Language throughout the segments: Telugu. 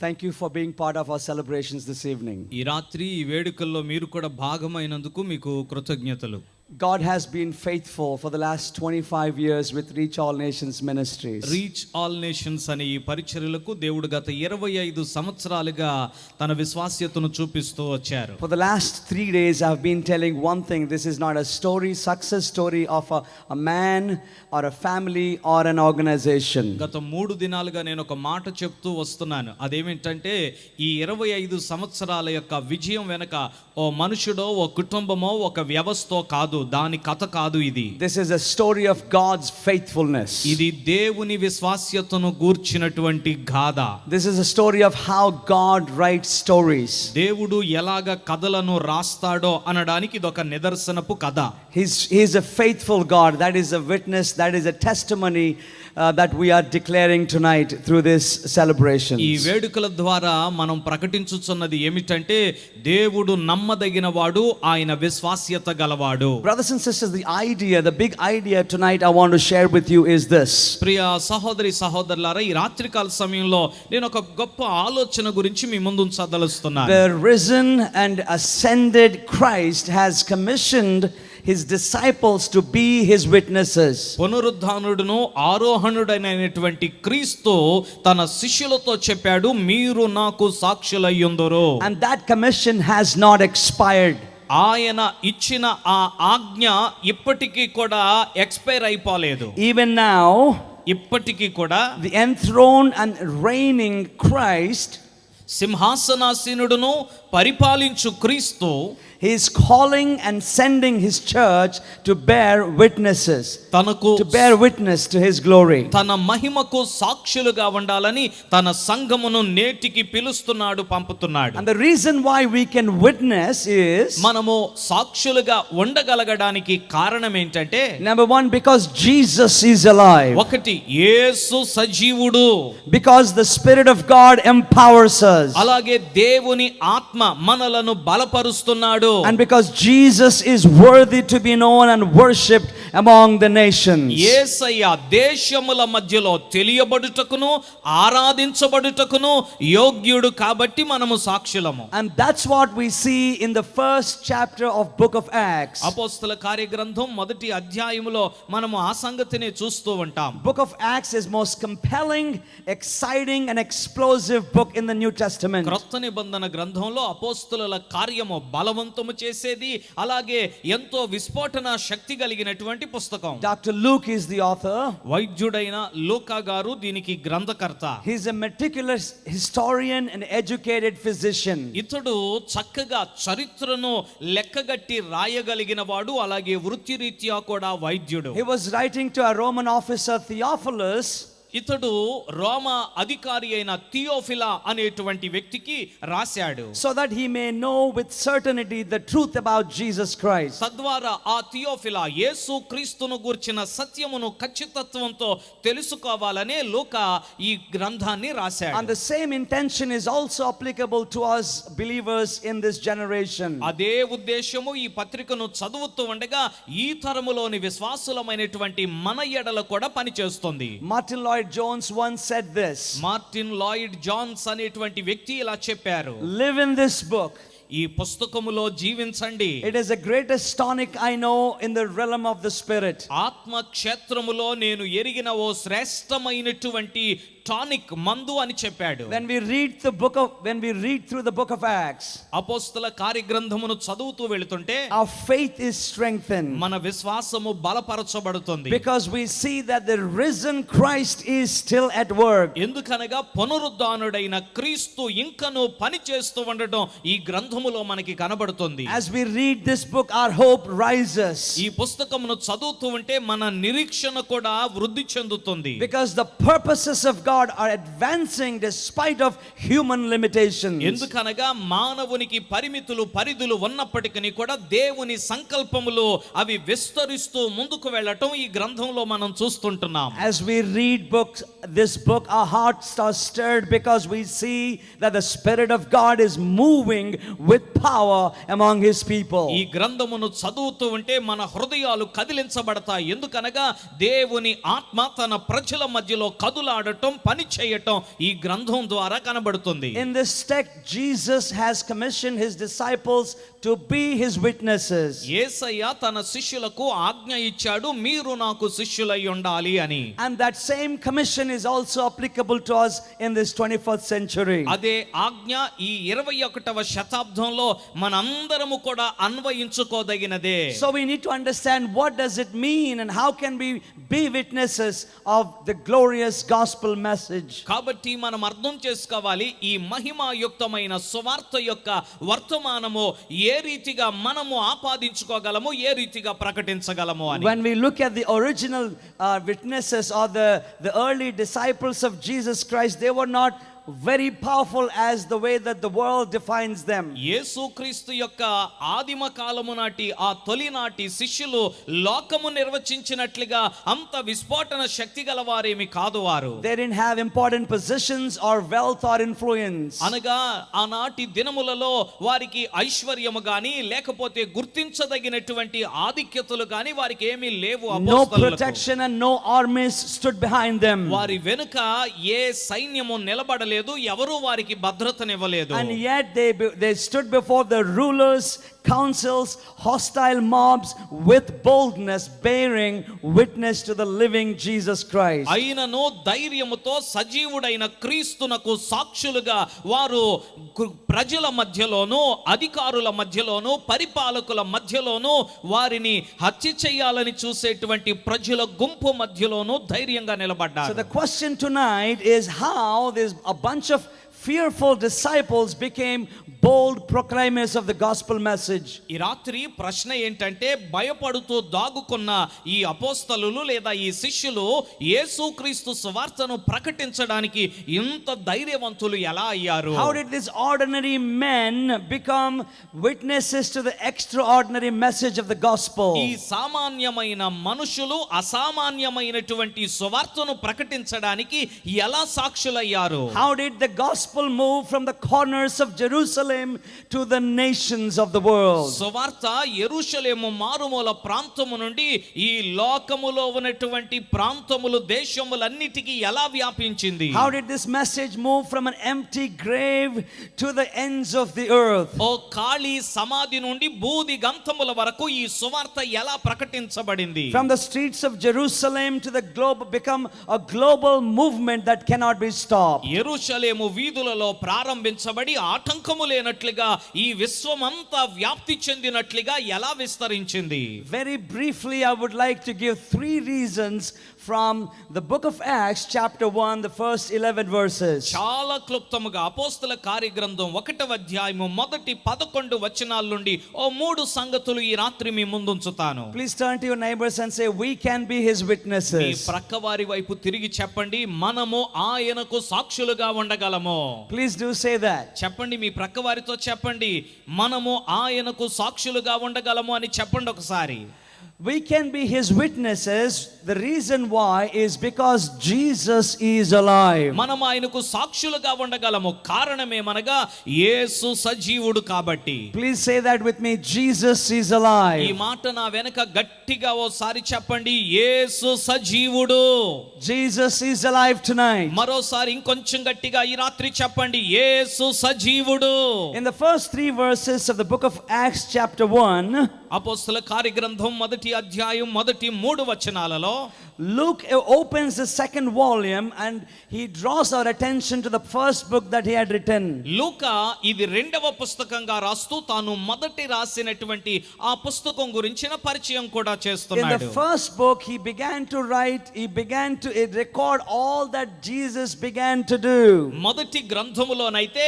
Thank you for being part of our celebrations this evening. ఈ రాత్రి ఈ వేడుకల్లో మీరు కూడా భాగమైనందుకు మీకు కృతజ్ఞతలు. God has been faithful for the last 25 years with Reach All Nations Ministries. Reach all nations అనే ఈ పరిచర్యలకు దేవుడు గత 25 సంవత్సరాలుగా తన విశ్వాస్యతను చూపిస్తూ వచ్చారు. For the last 3 days I've been telling one thing: this is not a success story of a man or a family or an organization. గత 3 దినాలుగా నేను ఒక మాట చెప్తూ వస్తున్నాను. అదేమిటంటే ఈ 25 సంవత్సరాల యొక్క విజయం వెనక ఓ మనుషుడో ఓ కుటుంబమో ఒక వ్యవస్థో కాదు, దాని కథ కాదు ఇది. This is a story of God's faithfulness. ఇది దేవుని విశ్వాస్యతను గూర్చినటువంటి గాథ. This is a story of how God writes stories. దేవుడు ఎలాగ కథలను రాస్తాడో అనడానికి ఇదొక నిదర్శనపు కథ. He's a faithful God. That is a witness, that is a testimony that we are declaring tonight through this celebration. ఈ వేడుకల ద్వారా మనం ప్రకటించుచున్నది ఏమిటంటే దేవుడు నమ్మదగిన వాడు, ఆయన విశ్వాస్యత గలవాడు. Brothers and sisters, the big idea tonight I want to share with you is this. ప్రియ సహోదరి సహోదరులారా, ఈ రాత్రికాల సమయంలో నేను ఒక గొప్ప ఆలోచన గురించి మీ ముందు ఉంచదలుస్తున్నాను. The risen and ascended Christ has commissioned his disciples to be his witnesses. పునరుద్ధానుడును ఆరోహణుడైనటువంటి క్రీస్తు తన శిష్యులతో చెప్పాడు, మీరు నాకు సాక్షులయ్యుందురు. And that commission has not expired. ఆయన ఇచ్చిన ఆ ఆజ్ఞ ఇప్పటికీ కూడా ఎక్స్పైర్ అయిపోలేదు. Even now, ఇప్పటికీ కూడా the enthroned and reigning Christ, సింహాసనాసీనుడును పరిపాలించు క్రీస్తు, he is calling and sending his church to bear witnesses, to bear witness to his glory. తన మహిమకు సాక్షులుగా ఉండాలని తన సంఘమును నేటికి పిలుస్తున్నాడు, పంపుతున్నాడు. And the reason why we can witness is, మనము సాక్షులుగా ఉండగలగడానికి కారణం ఏంటంటే, number one, because Jesus is alive. ఒకటి, యేసు సజీవుడు. Because the Spirit of God empowers us. అలాగే దేవుని ఆత్మ మనలను బలపరుస్తున్నాడు. And because Jesus is worthy to be known and worshipped among the nations. యేసయ్య దేశముల మధ్యలో తెలియబడుటకును ఆరాధించబడుటకును యోగ్యుడు కాబట్టి మనము సాక్షులము. And that's what we see in the first chapter of book of Acts. అపోస్తల కార్యగ్రంథం మొదటి అధ్యాయములో మనము ఆ సంగతిని చూస్తూ ఉంటాం. Book of Acts is most compelling, exciting and explosive book in the New Testament. క్రొత్త నిబంధన గ్రంథంలో అపోస్తలుల కార్యము బలవంతము చేసేది, అలాగే ఎంతో విస్ఫోటన శక్తి కలిగినటువంటి పుస్తకం. Dr. Luke is the author. వైద్యుడైన లూకా గారు దీనికి గ్రంథకర్త. He is a meticulous historian and educated physician. ఇతడు చక్కగా చరిత్రను లెక్కగట్టి రాయగలిగిన వాడు, అలాగే వృత్తిరీత్యా కూడా వైద్యుడు. He was writing to a Roman officer Theophilus. ఇతడు రోమా అధికారి అయిన థియోఫిలా అనేటువంటి వ్యక్తికి రాశాడు, so that he may know with certainty the truth about Jesus Christ. తద్వారా ఆ థియోఫిలా యేసు క్రీస్తును గుర్చిన సత్యమును ఖచ్చితత్వంతో తెలుసుకోవాలనే లూకా ఈ గ్రంథాన్ని రాశాడు. And the same intention is also applicable to us believers in this generation. అదే ఉద్దేశము ఈ పత్రికను చదువుతూ ఉండగా ఈ తరములోని విశ్వాసులమైనటువంటి మన ఎడల కూడా పనిచేస్తుంది. Martin Lloyd Jones once said this. Martin Lloyd Jones అనేటువంటి వ్యక్తి ఇలా చెప్పారు, live in this book. ఈ పుస్తకములో జీవించండి. It is the greatest tonic I know in the realm of the spirit. ఆత్మ క్షేత్రములో నేను ఎరిగిన ఓ శ్రేష్టమైనటువంటి టానిక్ మందు అని చెప్పాడు. when we read through the book of Acts, అపోస్తల కార్యగ్రంథమును చదువుతూ వెళుతుంటే our faith is strengthened, మన విశ్వాసము బలపరచబడుతుంది. because we see that the risen Christ is still at work. ఎందుకనగా పునరుద్ధానుడైన క్రీస్తు ఇంకను పని చేస్తూ ఉండటం ఈ గ్రంథములో మనకి కనబడుతుంది. As we read this book, our hope rises, ఈ పుస్తకమును చదువుతూ ఉంటే మన నిరీక్షణ కూడా వృద్ధి చెందుతుంది. because the purposes of God are advancing despite of human limitations. ఎందుకనగా మానవునికి పరిధులు ఉన్నప్పటికీ కూడా దేవుని సంకల్పములు అవి విస్తరిస్తూ ముందుకు వెళ్ళటం ఈ గ్రంథంలో మనం చూస్తుంటున్నాం. As we read this book, our hearts are stirred because we see that the Spirit of God is moving with power among his people. ఈ గ్రంథమును చదువుతూ ఉంటే మన హృదయాలు కదిలించబడతాయి. ఎందుకనగా దేవుని ఆత్మ తన ప్రజల మధ్యలో కదులాడటం పని చేయటం ఈ గ్రంథం ద్వారా కనబడుతుంది. In this text, Jesus has commissioned his disciples to be his witnesses. యేసయ్య తన శిష్యులకు ఆజ్ఞ ఇచ్చాడు, మీరు నాకు శిష్యులై ఉండాలి అని. And that same commission is also applicable to us in this 21st century. అదే ఆజ్ఞ ఈ 21వ శతాబ్దంలో మనందరము కూడా అన్వయించుకోదగినదే. So we need to understand what does it mean and how can we be witnesses of the glorious gospel message. కాబట్టి మనం అర్థం చేసుకోవాలి, ఈ మహిమాయుక్తమైన సువార్త యొక్క వర్తమానము ఏ రీతిగా మనము ఆపాదించుకోగలము, ఏ రీతిగా ప్రకటించగలము అని. When we look at the original witnesses or the early disciples of Jesus Christ, they were not very powerful as the way that the world defines them. యేసుక్రీస్తు యొక్క ఆదిమ కాలము నాటి ఆ తొలినాటి శిష్యులు లోకము నిర్వచించినట్లుగా అంత విస్ఫోటన శక్తి గలవారేమి కాదు వారు. They didn't have important positions or wealth or influence. అనగా ఆనాటి దినములలో వారికి ఐశ్వర్యము గాని లేకపోతే గుర్తించదగినటువంటి ఆధిక్యతలు గాని వారికి ఏమీ లేవు. No protection and no armies stood behind them. వారి వెనుక ఏ సైన్యము నిలబడలేదు, ఎవరు వారికి భద్రతనివ్వలేదు. And yet they stood before the rulers, councils, hostile mobs with boldness, bearing witness to the living Jesus Christ. అయినను ధైర్యముతో సజీవుడైన క్రీస్తునకు సాక్షులుగా వారు ప్రజల మధ్యలోను, అధికారుల మధ్యలోను, పరిపాలకుల మధ్యలోను, వారిని హత్య చేయాలని చూసేటువంటి ప్రజల గుంపు మధ్యలోను ధైర్యంగా నిలబడ్డారు. So the question tonight is how there's a bunch of fearful disciples became bold proclaimers of the gospel message. ఈ రాత్రి ప్రశ్న ఏంటంటే, భయపడుతూ దాగుకున్న ఈ అపోస్తలులు లేదా ఈ శిష్యులు యేసుక్రీస్తు సువార్తను ప్రకటించడానికి ఇంత ధైర్యవంతులు ఎలా అయ్యారు? How did these ordinary men become witnesses to the extraordinary message of the gospel? ఈ సామాన్యమైన మనుషులు అసామాన్యమైనటువంటి సువార్తను ప్రకటించడానికి ఎలా సాక్షులయ్యారు? How did the gospel move from the corners of Jerusalem to the nations of the world? సువార్త యెరూషలేము మారుమూల ప్రాంతము నుండి ఈ లోకములో ఉన్నటువంటి ప్రాంతములు, దేశములన్నిటికీ ఎలా వ్యాపించింది? How did this message move from an empty grave to the ends of the earth? ఓ ఖాళీ సమాధి నుండి బూది గంతముల వరకు ఈ సువార్త ఎలా ప్రకటించబడింది? From the streets of Jerusalem to the globe, become a global movement that cannot be stopped. యెరూషలేము వీధులలో ప్రారంభించబడి ఆటంకము లేనట్లుగా ఈ విశ్వమంతా వ్యాప్తి చెందినట్లుగా ఎలా విస్తరించింది? Very briefly, I would like to give 3 reasons from the book of Acts chapter 1, the first 11 verses. చాలా క్లుప్తముగా అపోస్తల కార్యగ్రంథం 1వ అధ్యాయము మొదటి 11 వచనాల నుండి ఓ 3 సంగతులు ఈ రాత్రి మీ ముందుంచుతాను. Please turn to your neighbors and say, we can be his me witnesses. ప్రక్కవారి వైపు తిరిగి చెప్పండి, మనము ఆయనకు సాక్షులుగా ఉండగలము. Please do say that. చెప్పండి, మీ ప్రక్కవారితో చెప్పండి, మనము ఆయనకు సాక్షులుగా ఉండగలము అని చెప్పండి ఒకసారి. We can be his witnesses. The reason why is because Jesus is alive. మనం ఆయనకు సాక్షులుగా ఉండగలము, కారణమేమనగా యేసు సజీవుడు కాబట్టి. Please say that with me. Jesus is ఈ alive. మాట నా వెనక గట్టిగా ఓసారి చెప్పండి, యేసు సజీవుడు. Jesus is alive tonight. మరోసారి ఇంకొంచెం గట్టిగా ఈ రాత్రి చెప్పండి, యేసు సజీవుడు. In the first 3 verses of the book of Acts chapter 1, అపోస్తల కార్యగ్రంథం 1వ అధ్యాయం మొదటి 3 వచనాలలో Luke opens the second volume and he draws our attention to the first book that he had written. లూకా ఇది 2వ పుస్తకంగా రాస్తూ తాను మొదటి రాసినటువంటి ఆ పుస్తకం గురించిన పరిచయం కూడా In చేస్తున్నాడు. the first book he began to record all that Jesus began to do. మొదటి గ్రంథములోనైతే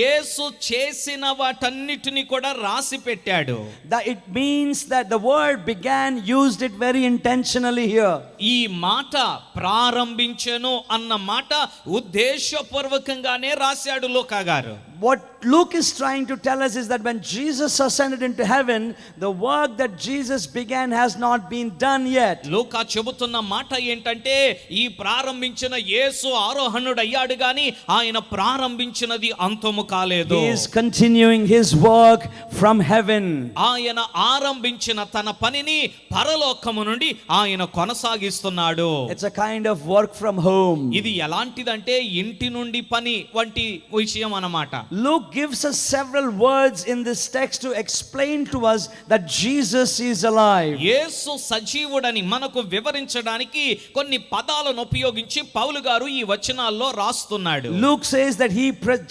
యేసు చేసిన వాటన్నిటిని కూడా రాసి పెట్టాడు. That it means that the word began used it very intentionally here. ఈ మాట ప్రారంభించెను అన్న మాట ఉద్దేశపూర్వకంగానే రాశాడు లూకా గారు. what Luke is trying to tell us is that when Jesus ascended into heaven, the work that Jesus began has not been done yet. లూకా చెబుతున్న మాట ఏంటంటే ఈ ప్రారంభించిన యేసు ఆరోహణుడు అయ్యాడు గాని ఆయన ప్రారంభించినది అంతము కాలేదు. He is continuing his work from heaven. ఆయన ఆరంభించిన తన పనిని పరలోకము నుండి ఆయన కొనసాగిస్తున్నాడు. It's a kind of work from home. ఇది ఎలాంటిదంటే ఇంటి నుండి పని వంటి విషయం అన్నమాట. Luke gives us several words in this text to explain to us that Jesus is alive. యేసు సజీవుడని మనకు వివరించడానికి కొన్ని పదాలను ఉపయోగించి పౌలు గారు ఈ వచనాల్లో రాస్తున్నాడు. Luke says that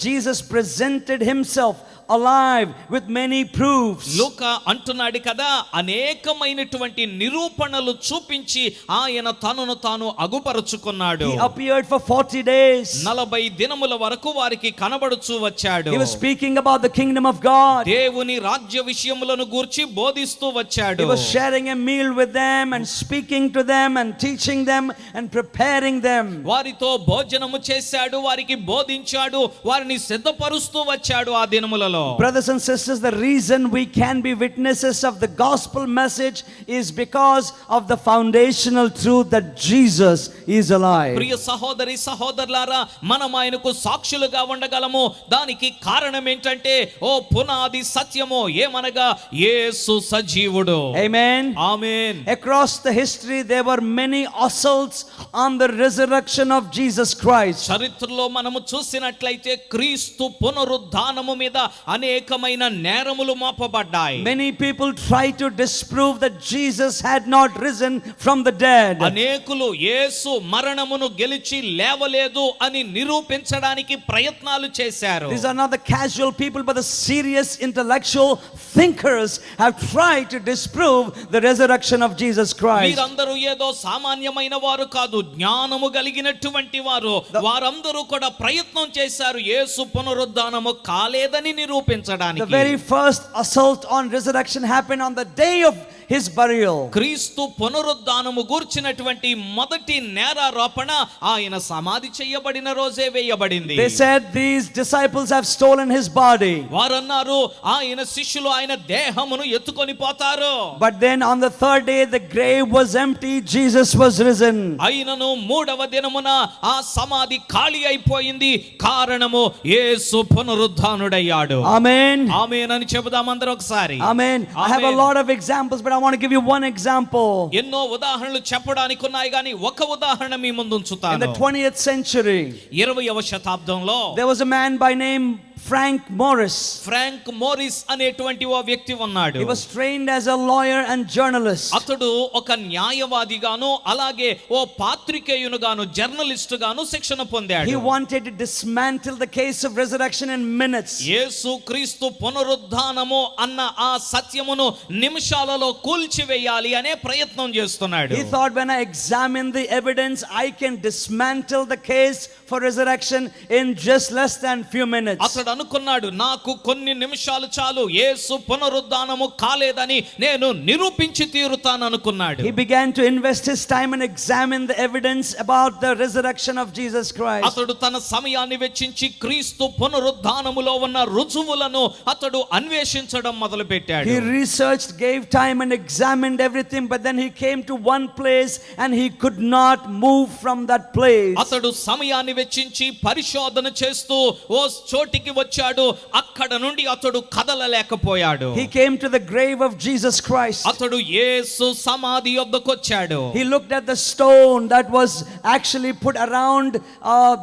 Jesus presented himself alive with many proofs. లూకా అంటున్నాడు కదా, అనేకమైనటువంటి నిరూపణలు చూపించి ఆయన తనను తాను అగుపరుచుకున్నాడు. He appeared for 40 days. 40 దినముల వరకు వారికి కనబడుచూ వచ్చాడు. He was speaking about the kingdom of God. దేవుని రాజ్య విషయములను గూర్చి బోధిస్తూ వచ్చాడు. He was sharing a meal with them and speaking to them and teaching them and preparing them. వారితో భోజనము చేశాడు, వారికి బోధించాడు, వారిని సిద్ధపరుస్తూ వచ్చాడు ఆ దినములలో. Brothers and sisters, the reason we can be witnesses of the gospel message is because of the foundational truth that Jesus is alive. ప్రియ సహోదరి సహోదరులారా, మనం ఆయనకు సాక్షులుగా ఉండగలము. దానికి కారణం ఏంటంటే ఓ పునాది సత్యము ఏమనగా యేసు సజీవుడు. Amen. Amen. Across the history there were many assaults on the resurrection of Jesus Christ. చరిత్రలో మనము చూసినట్లయితే క్రీస్తు పునరుద్ధానము మీద అనేకమైన నేరములు మోపబడ్డాయి. Many people tried to disprove that Jesus had not risen from the dead. అనేకులు యేసు మరణమును గెలిచి లేవలేదు అని నిరూపించడానికి ప్రయత్నాలు చేశారు. These are not the casual people, but the serious intellectual thinkers have tried to disprove the resurrection of Jesus Christ. వీరందరూ ఏదో సామాన్యమైన వారు కాదు, జ్ఞానము కలిగినటువంటి వారు. వారందరూ కూడా ప్రయత్నం చేశారు యేసు పునరుద్ధానము కాలేదని నిరూపించడానికి. The very first assault on resurrection happened on the day of his burial. క్రీస్తు పునరుద్ధానము గూర్చినటువంటి మొదటి నేరారోపణ ఆయన సమాధి చేయబడిన రోజే వేయబడింది. They said these disciples have stolen his body. వారన్నారు ఆయన శిష్యులు ఆయన దేహమును ఎత్తుకొని పోతారు. But then on the third day the grave was empty, Jesus was risen. అయినను 3వ దినమున ఆ సమాధి ఖాళీ అయిపోయింది. కారణము యేసు పునరుద్ధానుడయ్యాడు. Amen. ఆమేన్ అని చెబుదాం అందరూ ఒకసారి. Amen. I have a lot of examples, but I want to give you one example. ఎన్నో ఉదాహరణలు చెప్పడానికి ఉన్నాయి గాని ఒక ఉదాహరణ మీ ముందు In ఉంచుతాను. the 20th century 20వ శతాబ్దంలో there was a man by name Frank Morris. Frank Morris అనేటువంటి ఓ వ్యక్తి ఉన్నాడు. He was trained as a lawyer and journalist. అతడు ఒక న్యాయవాదిగాను అలాగే ఓ పాత్రికేయునిగాను జర్నలిస్టుగాను శిక్షణ పొందాడు. He wanted to dismantle the case of resurrection in minutes. యేసు క్రీస్తు పునరుద్ధానము అన్న ఆ సత్యమును నిమిషాలలో కూల్చివేయాలి అనే ప్రయత్నం చేస్తున్నాడు. He thought, when I examine the evidence, I can dismantle the case for resurrection in just less than few minutes. అతడు అనుకున్నాడు, నాకు కొన్ని నిమిషాలు చాలు యేసు పునరుద్ధానము కాలేదని నేను నిరూపించి తీరుతాను అనుకున్నాడు. He began to invest his time and examine the evidence about the resurrection of Jesus Christ. అతడు తన సమయాన్ని వెచ్చించి క్రీస్తు పునరుద్ధానములో ఉన్న రుజువులను అతడు అన్వేషించడం మొదలుపెట్టాడు. He researched, gave time and examined everything, but then he came to one place and he could not move from that place. అతడు సమయాన్ని వెచ్చించి పరిశోధన చేస్తూ ఓ చోటికి వచ్చాడు. అక్కడ నుండి అతడు కదలలేకపోయాడు. He came to the grave of Jesus Christ. అతడు యేసు సమాధి యొద్దకు వచ్చాడు. He looked at the stone that was actually put around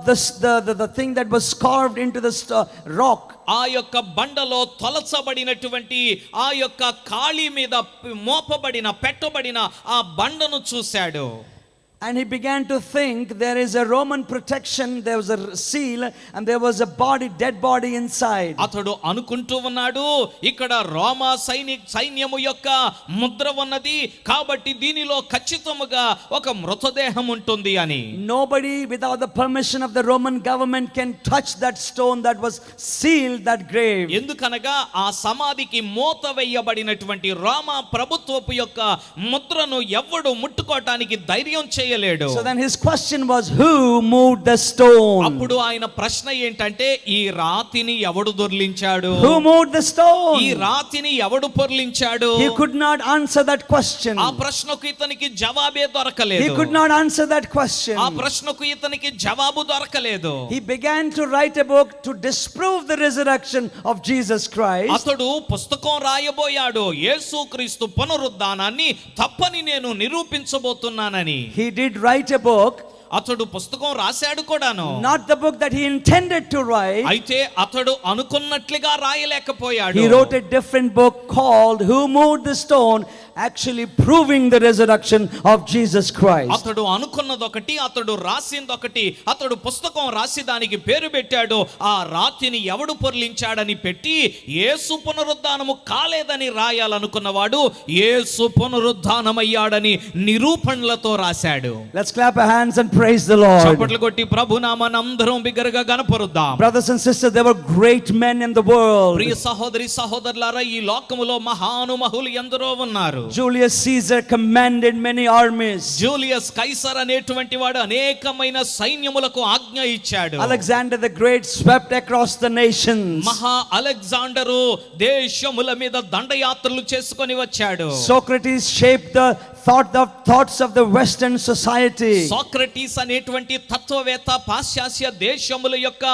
the thing that was carved into the rock. ఆ యొక్క బండలో తొలచబడినటువంటి ఆ యొక్క ఖాళీ మీద మోపబడిన పెట్టబడిన ఆ బండను చూశాడు. And he began to think there is a Roman protection, there was a seal and there was a dead body inside. అతడు అనుకుంటూ ఉన్నాడు, ఇక్కడ రోమా సైన్యము యొక్క ముద్ర ఉన్నది కాబట్టి దీనిలో ఖచ్చితముగా ఒక మృతదేహం ఉంటుంది అని. Nobody without the permission of the Roman government can touch that stone that was sealed that grave. ఎందుకనగా ఆ సమాధికి మూత వేయబడినటువంటి రోమా ప్రభుత్వపు యొక్క ముద్రను ఎవ్వడు ముట్టుకోవటానికి ధైర్యం చేయలేడు. So then his question was, who moved the stone? అప్పుడు ఆయన ప్రశ్న ఏంటంటే ఈ రాతిని ఎవడు దొర్లించాడు? Who moved the stone? ఈ రాతిని ఎవడు పొర్లించాడు? He could not answer that question. ఆ ప్రశ్నకు ఇతనికి జవాబే దొరకలేదు. He could not answer that question. ఆ ప్రశ్నకు ఇతనికి జవాబు దొరకలేదు. He began to write a book to disprove the resurrection of Jesus Christ. అతడు పుస్తకం రాయబోయాడు యేసుక్రీస్తు పునరుద్ధానాన్ని తప్పని నేను నిరూపించబోతున్నానని. He did write a book, అతడు పుస్తకం రాశాడు కూడాను. not the book that he intended to write. అయితే అతడు అనుకున్నట్లుగా రాయలేకపోయాడు. He wrote a different book called Who Moved the Stone, actually proving the resurrection of Jesus Christ. అతడు అనుకున్నదొకటి, అతడు రాసిందొకటి. అతడు పుస్తకం రాసి దానికి పేరు పెట్టాడు ఆ రాతిని ఎవడు పొర్లించాడని పెట్టి యేసు పునరుద్ధానము కాలేదని రాయాలనుకున్నవాడు యేసు పునరుద్ధానమయ్యాడని నిరూపణలతో రాశాడు. Let's clap our hands and praise the Lord. చప్పట్లు కొట్టి ప్రభు నామాన్ని అందరం బిగ్గరగా గణపరుద్దాం. Brothers and sisters, there were great men in the world. ప్రియ సహోదరి సహోదరులారా, ఈ లోకములో మహానుమహులు ఎందరో ఉన్నారు. Julius Caesar commanded many armies. Julius Kaiser అనేటువంటి వాడు అనేకమైన సైన్యములకు ఆజ్ఞ ఇచ్చాడు. Alexander the Great swept across the nations. మహా అలెగ్జాండరు దేశముల మీద దండయాత్రలు చేసుకొని వచ్చాడు. Socrates shaped the thoughts of the Western society. Socrates అనేటువంటి తత్వవేత్త పాశ్చాత్య దేశముల యొక్క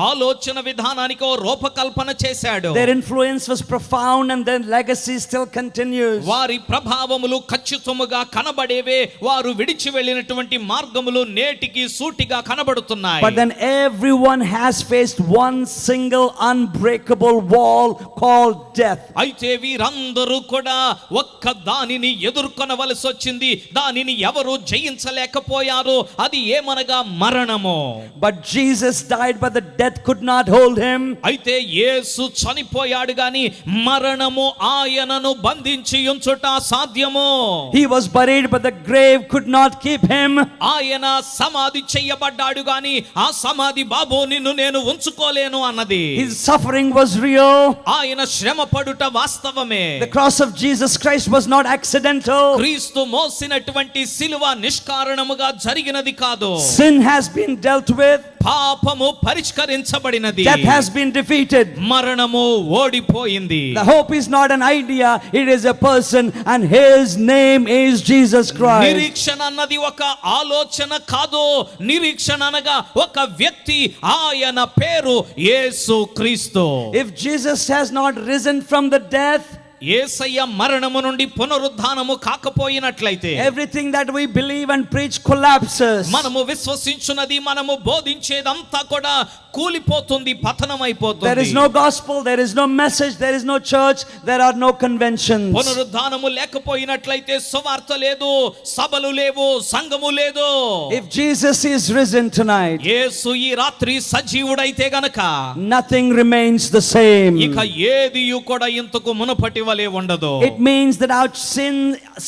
ఆలోచన విధానానికి ఓ రూపకల్పన చేశాడు. Their influence was profound and their legacy still continues. వారి ప్రభావములు ఖచ్చితముగా కనబడేవే, వారు విడిచి వెళ్ళినటువంటి మార్గములు నేటికి సూటిగా కనబడుతున్నాయి. But then everyone has faced one single unbreakable wall called death. అయితే వీరందరూ కూడా ఒక్క దానిని ఎదుర్కొనవలసి వచ్చింది. దానిని ఎవరు జయించలేకపోయారు. అది ఏమనగా మరణము. But Jesus died, but the death could not hold him. అయితే యేసు చనిపోయాడు గాని మరణము ఆయనను బంధించి ఉంచుట సాధ్యము. He was buried, but the grave could not keep him. ఆయన సమాధి చేయబడ్డాడు గాని ఆ సమాధి బాబు నిన్ను నేను ఉంచుకోలేను అన్నది. His suffering was real. ఆయన శ్రమ పడుట వాస్తవమే. The cross of Jesus Christ was not accidental. క్రీస్తు మోసినటువంటి సిలువ నిష్కారణముగా జరిగినది కాదు. Sin has been dealt with. పాపము పరిష్కరించబడినది. Death has been defeated. మరణము ఓడిపోయింది. The hope is not an idea, it is a person, and his name is Jesus Christ. నిరీక్షణ అన్నది ఒక ఆలోచన కాదు. నిరీక్షణ అనగా ఒక వ్యక్తి, ఆయన పేరు యేసు క్రీస్తు. If Jesus has not risen from the death, యేసయ్య మరణము నుండి పునరుద్ధానము కాకపోయినట్లయితే everything that we believe and preach collapses. మనము విశ్వసించున్నది, మనము బోధించేదంతా కూడా కూలిపోతుంది, పతనమైపోతుంది. There is no gospel, there is no message, there is no church, there are no conventions. పునరుద్ధానము లేకపోయినట్లయితే సువార్త లేదు, సభలు లేవు, సంఘము లేదు. If Jesus is risen tonight, యేసు ఈ రాత్రి సజీవుడైతే గనక nothing remains the same. ఇక ఏదియు కూడా ఇంతకు మునుపటి వలె ఉండదు. It means that our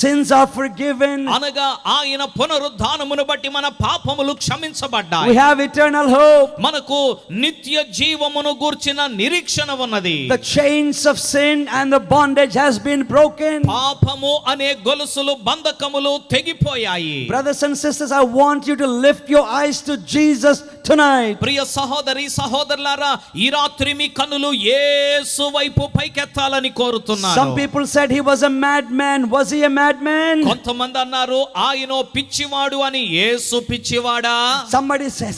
sins are forgiven. అనగా ఆయన పునరుద్ధానమును బట్టి మన పాపములు క్షమించబడ్డాయి. We have eternal hope. మనకు నిత్య జీవమును గూర్చిన నిరీక్షణ ఉన్నది. The chains of sin and the bondage has been broken. పాపము అనే గొలుసులు, బంధకములు తెగిపోయాయి. Brothers and sisters, I want you to lift your eyes to Jesus tonight. ప్రియ సహోదరి సహోదరులారా, ఈ రాత్రి మీ కన్నులు యేసు వైపు పైకెత్తాలని కోరుతున్నాను. Some people said he was a madman. Was he a madman? కొంతమంది అన్నారు ఆయన పిచ్చివాడు అని. యేసు పిచ్చివాడా?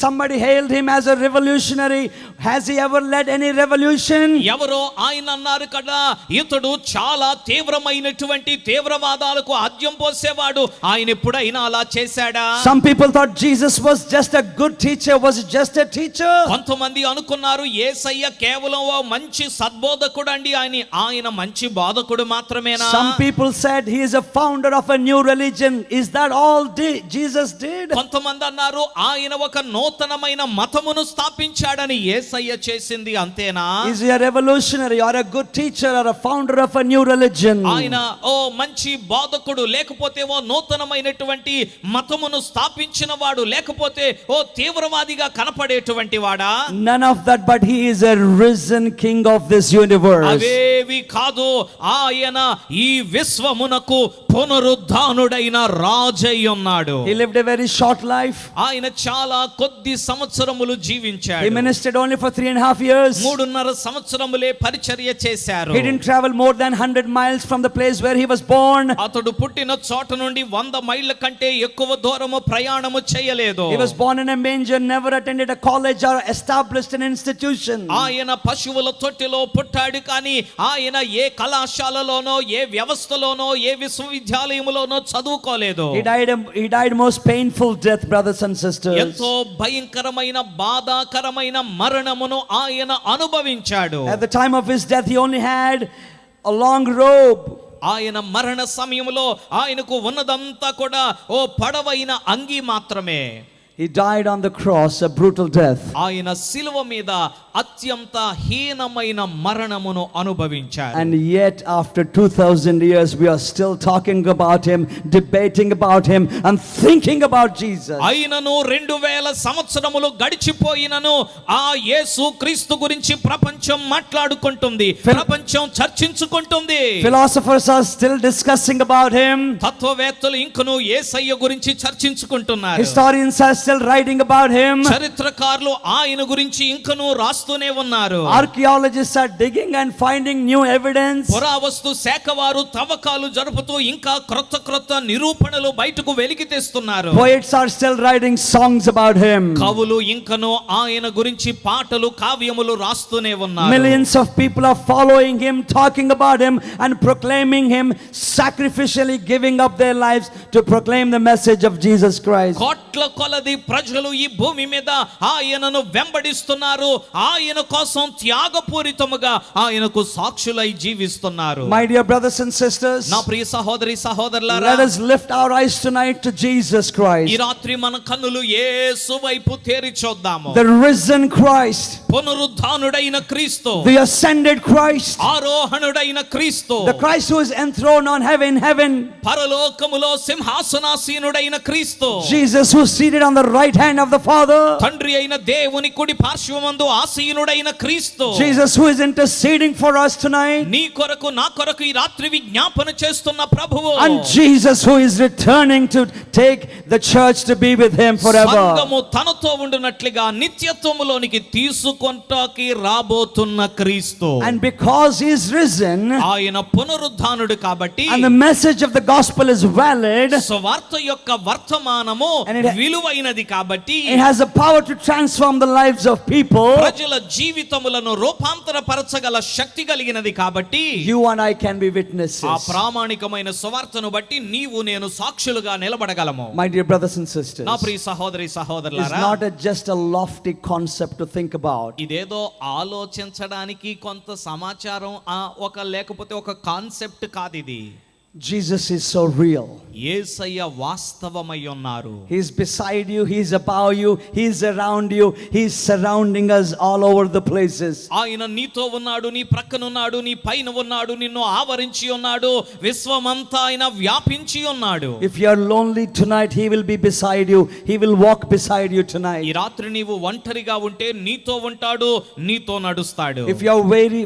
Somebody hailed him as a revolutionary. Has he ever led any revolution? ఎవరో ఆయన అన్నారు కదా, ఇతడు చాలా తీవ్రమైనటువంటి తీవ్రవాదాలకు ఆద్యం పోసేవాడు. ఆయన ఎప్పుడైనా అలా చేశాడా? Some people thought Jesus was just a good teacher. Was he just a teacher? కొంతమంది అనుకున్నారు యేసయ్య కేవలం ఓ మంచి సద్బోధకుడు అండి, ఆయన మంచి బోధకుడు మాత్రమేనా? Some people said he is a founder of a new religion. Is that all Jesus did? కొంతమంది అన్నారు ఆయన ఒక నూతనమైన మతమును స్థాపించాడని. యేసయ్య చేసింది అంతేనా? Is he a revolutionary or a good teacher or a founder of a new religion? ఆయన ఓ మంచి బోధకుడు, లేకపోతే ఓ నూతనమైనటువంటి మతమును స్థాపించిన వాడు, లేకపోతే ఓ తీవ్రవాదిగా కనపడేటువంటి వాడా? None of that, but he is a risen king of this universe. అవేవి మరేవి కాదు, ఆయన ఈ విశ్వమునకు పునరుద్ధానుడైన రాజై ఉన్నాడు. He lived a very short life. ఆయన చాలా కొద్ది సంవత్సరములు జీవించాడు. He ministered only for 3.5 years. 3.5 సంవత్సరములే పరిచర్య చేశారు. He didn't travel more than 100 miles from the place where he was born. అతడు పుట్టిన చోట నుండి 100 మైళ్ళ కంటే ఎక్కువ దూరము ప్రయాణము చేయలేదు. He was born in a manger, never attended a college or established an institution. ఆయన పశువుల తొట్టిలో పుట్టాడు, కానీ ఆయన ఏ కళాశాలలోనో ఏ వ్యవస్థలోనో ఏ విశ్వవిద్యాలయములోనో చదువుకోలేదు. He died most painful death, brothers and sisters. ఎంతో భయంకరమైన బాధాకరమైన మరణమును ఆయన అనుభవించాడు. At the time of his death he only had a long robe. ఆయన మరణ సమయంలో ఆయనకు ఉన్నదంతా కూడా ఓ పొడవైన అంగీ మాత్రమే. He died on the cross, a brutal death. ఆయన శిలువ మీద అత్యంత హీనమైన మరణమును అనుభవించారు. And yet after 2000 years we are still talking about him, debating about him and thinking about Jesus. అయినను 2000 సంవత్సరములు గడిచిపోయినను ఆ యేసు క్రీస్తు గురించి ప్రపంచం మాట్లాడుకుంటుంది, ప్రపంచం చర్చించుకుంటుంది. Philosophers are still discussing about him. తత్వవేత్తలు ఇంకను యేసయ్య గురించి చర్చించుకుంటున్నారు. Historians are still writing about him. చరిత్రకారులు ఆయన గురించి ఇంకను రాస్తూనే ఉన్నారు. Archaeologists are digging and finding new evidence. పురావస్తు శాఖ వారు తవ్వకాలు జరుపుతూ ఇంకా క్రొత్త నిరూపణలు బయటకు వెలికి తెస్తున్నారు. Poets are still writing songs about him. కవులు ఇంకను ఆయన గురించి పాటలు కావ్యములు రాస్తూనే ఉన్నారు. Millions of people are following him, talking about him and proclaiming him, sacrificially giving up their lives to proclaim the message of Jesus Christ. కోట్ల కొలది ప్రజలు ఈ భూమి మీద ఆయనను వెంబడిస్తున్నారు, ఆయన కోసం త్యాగపూరితముగా ఆయనకు సాక్షులై జీవిస్తున్నారు. My dear brothers and sisters, నా ప్రియ సహోదరి సహోదరులారా, let us lift our eyes tonight to Jesus Christ. ఈ రాత్రి మన కన్నులు యేసు వైపు తేరి చూద్దాము. The risen Christ, పునరుద్ధానుడైన క్రీస్తు, the ascended Christ, ఆరోహణుడైన క్రీస్తు, the Christ who is enthroned on heaven, పరలోకములో సింహాసనాసీనుడైన క్రీస్తు, Jesus who is seated on the right hand of the Father, తండ్రి అయిన దేవుని కుడి పార్శ్వమందు ఆసీనుడైన క్రీస్తు, Jesus who is interceding for us tonight, నీ కొరకు నా కొరకు ఈ రాత్రి విజ్ఞాపన చేస్తున్న ప్రభువు, and Jesus who is returning to take the church to be with him forever. సంఘము తనతో ఉండునట్లుగా నిత్యత్వములోనికి తీసుకొంటాకి రాబోతున్న క్రీస్తు. And because he is risen, ఆయన పునరుద్ధానుడు కాబట్టి, and the message of the gospel is valid, సువార్త యొక్క వర్తమానము and it విలువైనది కాబట్టి, it has the power to transform the lives of people, ప్రజల జీవితములను రూపాంతరపరచగల శక్తి కలిగినది కాబట్టి, you and I can be witnesses. ఆ ప్రామాణికమైన సువార్తను బట్టి నీవు నేను సాక్షులుగా నిలబడగలము. My dear brothers and sisters, నా ప్రియ సహోదరి it's సహోదరులారా, not just a lofty concept to think about. ఇదేదో ఆలోచించడానికి కొంత సమాచారం ఒక లేకపోతే ఒక కాన్సెప్ట్ కాదు ఇది. Jesus is so real. యేసయ్య వాస్తవమై ఉన్నారు. He is beside you, he is above you, he is around you, he is surrounding us all over the places. ఆయన నీతో ఉన్నాడు, నీ ప్రక్కన ఉన్నాడు, నీ పైన ఉన్నాడు, నిన్ను ఆవరించి ఉన్నాడు, విశ్వమంతా ఆయన వ్యాపించి ఉన్నాడు. If you are lonely tonight, he will be beside you, he will walk beside you tonight. ఈ రాత్రి నీవు ఒంటరిగా ఉంటే నీతో ఉంటాడు, నీతో నడుస్తాడు. If you are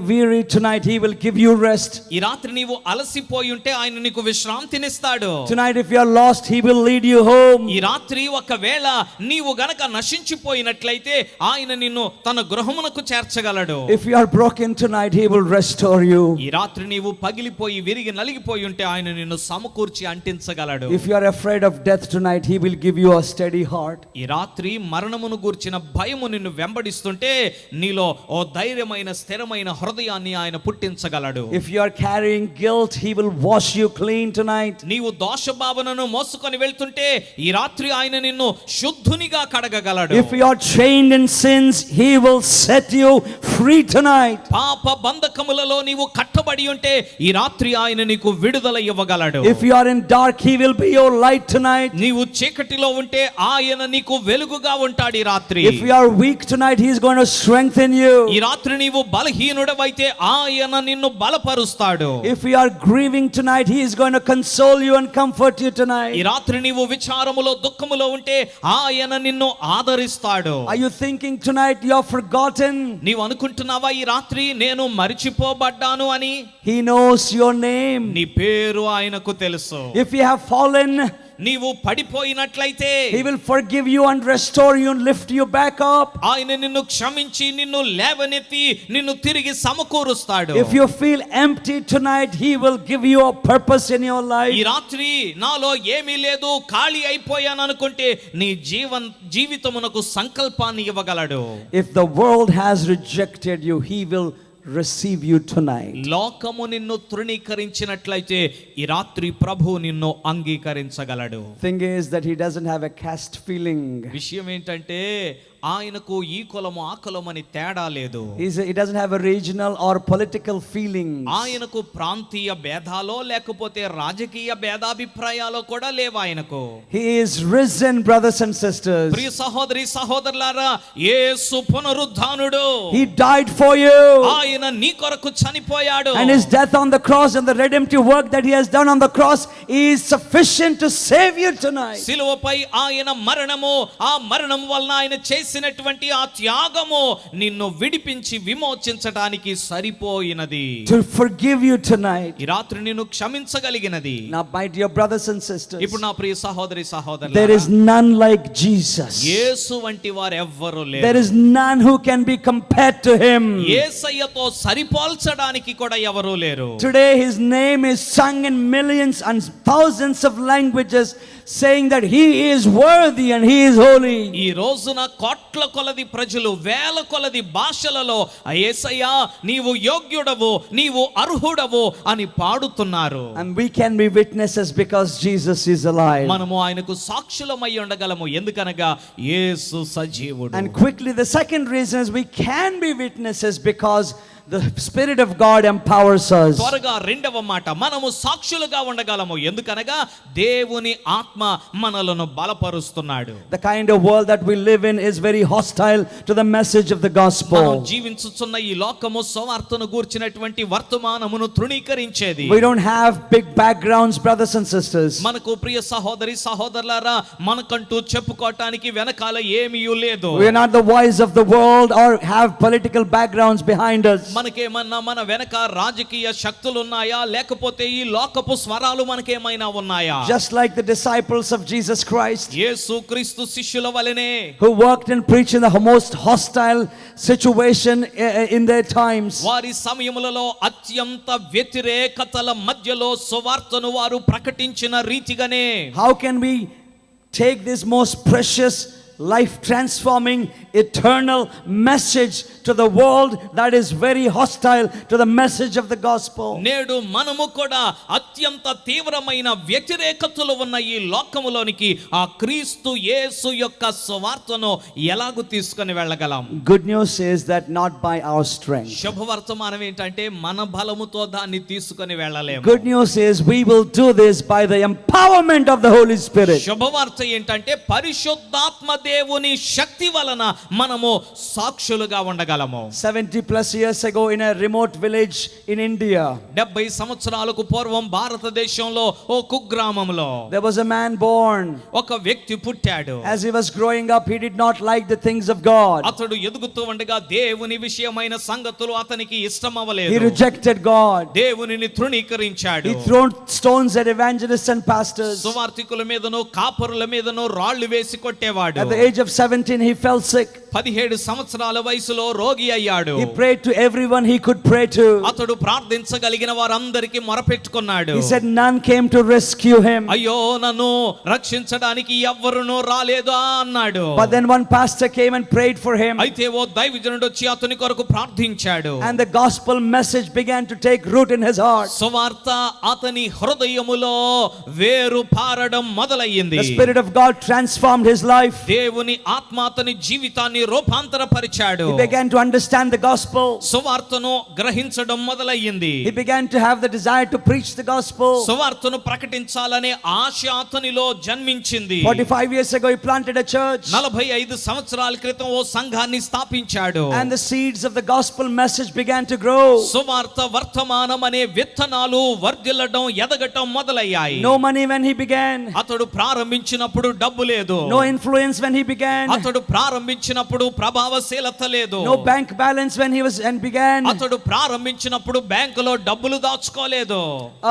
weary tonight, he will give you rest. ఈ రాత్రి నీవు అలసిపోయి ఉంటే ఆయన నీకు విశ్రాంతినిస్తాడు. Tonight if you are lost, he will lead you home. ఈ రాత్రి ఒకవేళ నీవు గనక నశించిపోయినట్లయితే ఆయన నిన్ను తన గృహమునకు చేర్చగలడు. If you are broken tonight, he will restore you. ఈ రాత్రి నీవు పగిలిపోయి విరిగి నలిగిపోయి ఉంటే ఆయన నిన్ను సమకూర్చి అంటించగలడు. If you are afraid of death tonight, he will give you a steady heart. ఈ రాత్రి మరణమును గూర్చిన భయము నిన్ను వెంబడిస్తుంటే నీలో ఓ ధైర్యమైన స్థిరమైన హృదయాన్ని ఆయన పుట్టించగలడు. If you are carrying guilt, he will wash you clean tonight. నీవు దోష భావనను మోసుకొని వెళ్తుంటే ఈ రాత్రి ఆయన నిన్ను శుద్ధునిగా కడగగలడు. If you are chained in sins, he will set you free tonight. పాప బంధకములలో నీవు కట్టబడి ఉంటే ఈ రాత్రి ఆయన నీకు విడుదల ఇవ్వగలడు. If you are in dark, he will be your light tonight. నీవు చీకటిలో ఉంటే ఆయన నీకు వెలుగుగా ఉంటాడు ఈ రాత్రి. If you are weak tonight, he is going to strengthen you. ఈ రాత్రి నీవు బలహీనుడవైతే ఆయన నిన్ను బలపరుస్తాడు. If you are grieving tonight, He is going to console you and comfort you ఈ tonight. రాత్రి నీవు విచారములో దుఃఖములో ఉంటే ఆయన నిన్ను ఆదరిస్తాడు. Are you thinking tonight you are forgotten? నీవు అనుకుంటున్నావా ఈ రాత్రి నేను మరిచిపోబడ్డాను అని? He knows your name. నీ పేరు ఆయనకు తెలుసు. If you have fallen, నీవు పడిపోయినట్లయితే He will forgive you and restore you and lift you back up. ఆయన నిన్ను క్షమించి నిన్ను లేవనెత్తి నిన్ను తిరిగి సమకూరుస్తాడు. If you feel empty tonight, He will give you a purpose in your ఈ life. రాత్రి నాలో ఏమీ లేదు ఖాళీ అయిపోయాను అనుకుంటే నీ జీవితమునకు సంకల్పాన్ని ఇవ్వగలడు. If the world has rejected you, He will receive you tonight. లోకము నిన్ను తృణీకరించినట్లయితే ఈ రాత్రి ప్రభు నిన్ను అంగీకరించగలడు. Thing is that He doesn't have a caste feeling. విషయం ఏంటంటే ఆయనకు ఈ కులము ఆ కులము అని తేడా లేదు. He doesn't have a regional or political feeling. ఆయనకు ప్రాంతీయ భేదాలో లేకపోతే రాజకీయ భేదాభిప్రాయాలు కూడా లేవు ఆయనకు. He is risen, brothers and sisters. ప్రియ సహోదరి సహోదరులారా, యేసు పునరుద్ధానుడు. He died for you. ఆయన నీ కొరకు చనిపోయాడు. And His death on the cross and the redemptive work that He has done on the cross is sufficient to save you tonight. సిలువపై ఆయన మరణము, ఆ మరణం వలన ఆయన చేసినటువంటి ఆ త్యాగము నిన్ను విడిపించి విమోచించడానికి సరిపోయినది. To forgive you tonight. ఈ రాత్రి నిన్ను క్షమించగలిగినది. Now, my dear brothers and sisters, ఇప్పుడు నా ప్రియ సహోదరి there సహోదరులారా, is none like Jesus. యేసు వంటి వారు ఎవ్వరు There లేరు. is none who can be compared to Him. యేసయ్యతో సరిపోల్చడానికి కూడా ఎవరు లేరు. Today His name is sung in millions and thousands of languages, saying that He is worthy and He is holy. ఈ రోజున కోట్ల కొలది ప్రజలు వేల కొలది భాషలలో యేసయ్యా నీవు యోగ్యుడవు, నీవు అర్హుడవు అని పాడుతున్నారు. And we can be witnesses because Jesus is alive. మనము ఆయనకు సాక్షులమై ఉండగలము ఎందుకనగా యేసు సజీవుడు. And quickly, the second reason is we can be witnesses because the Spirit of God empowers us. త్వరగా రెండవ మాట, మనము సాక్షులుగా ఉండగలము ఎందుకనగా దేవుని ఆత్మ మనలను బలపరుస్తున్నాడు. The kind of world that we live in is very hostile to the message of the gospel. మనం జీవించుచున్న ఈ లోకము సువార్తను గూర్చినటువంటి వర్తమానమును తృణీకరించేది. We don't have big backgrounds, brothers and sisters. మనకు ప్రియ సహోదరి సహోదరులారా, మనకంటూ చెప్పుకోవటానికి వెనకాల ఏమీ లేదు. We are not the voice of the world or have political backgrounds behind us. మనకేమన్నా మన వెనక రాజకీయ శక్తులు ఉన్నాయా లేకపోతే ఈ లోకపు స్వరాలు మనకేమైనా ఉన్నాయా? Just like the disciples of Jesus Christ, యేసు క్రీస్తు శిష్యుల వలెనే who worked and preached in the most hostile situation in their times. వారి సమయములలో అత్యంత వ్యతిరేకతల మధ్యలో సువార్తను వారు ప్రకటించిన రీతిగానే How can we take this most precious, life transforming, eternal message to the world that is very hostile to the message of the gospel? నేడు మనము కూడా అత్యంత తీవ్రమైన వ్యతిరేకతలు ఉన్న ఈ లోకములోనికి ఆ క్రీస్తు యేసు యొక్క సువార్తను ఎలాగూ తీసుకొని వెళ్ళగలం? Good news is that not by our strength. శుభవర్తమానం ఏంటంటే మన బలముతో దాన్ని తీసుకొని వెళ్ళలేము. Good news is we will do this by the empowerment of the Holy Spirit. శుభవార్త ఏంటంటే పరిశుద్ధాత్మ దేవుని శక్తి వలన మనము సాక్షులుగా ఉండగలము. 70 plus years ago in a remote village in India, 70 సంవత్సరాలకు పూర్వం భారతదేశంలో ఓ కుగ్రామంలో there was a man born. ఒక వ్యక్తి పుట్టాడు. As he was growing up, he did not like the things of God. అతడు ఎదుగుతూ ఉండగా దేవుని విషయమైన సంగతులు అతనికి He ఇష్టమవ్వలేదు. rejected God. దేవునిని తృణీకరించాడు. He threw stones at evangelists and pastors. సువార్తికుల మీదను కాపరుల మీదను రాళ్లు వేసి కొట్టేవాడు. At the age of 17, he fell sick. 17 సంవత్సరాల వయసులో రోగి అయ్యాడు. He prayed to everyone he could pray to. అతడు ప్రార్థించగలిగిన వారందరికీ మొరపెట్టుకున్నాడు. He said none came to rescue him. అయ్యో నన్ను రక్షించడానికి ఎవ్వరునూ రాలేదా అన్నాడు. But then one pastor came and prayed for him. అయితే ఓ దైవజనుడు వచ్చి అతని కొరకు ప్రార్థించాడు. And the gospel message began to take root in his heart. సువార్త అతని హృదయములో వేరు పారడం మొదలయ్యింది. The Spirit of God transformed his life. దేవుని ఆత్మ అతని జీవితం జీవితాన్ని రూపాంతరపరిచాడు. He began to understand the gospel. సువార్తను గ్రహించడం మొదలయ్యింది. He began to have the desire to preach the gospel. సువార్తను ప్రకటించాలనే ఆశ అతనిలో జన్మించింది. 45 years ago he planted a church. 45 సంవత్సరాల క్రితం ఓ సంఘాన్ని స్థాపించాడు. And the seeds of the gospel message began to grow. సువార్త వర్తమానం అనే విత్తనాలు వర్ధిల్లడం ఎదగటం మొదలయ్యాయి. No money when he began. అతడు ప్రారంభించినప్పుడు డబ్బు లేదు. No influence when he began. అతడు ప్రారంభించినప్పుడు ప్రభావశీలత లేదు. No bank balance when he began. అతడు ప్రారంభించినప్పుడు బ్యాంకులో డబ్బులు దాచుకోలేదు.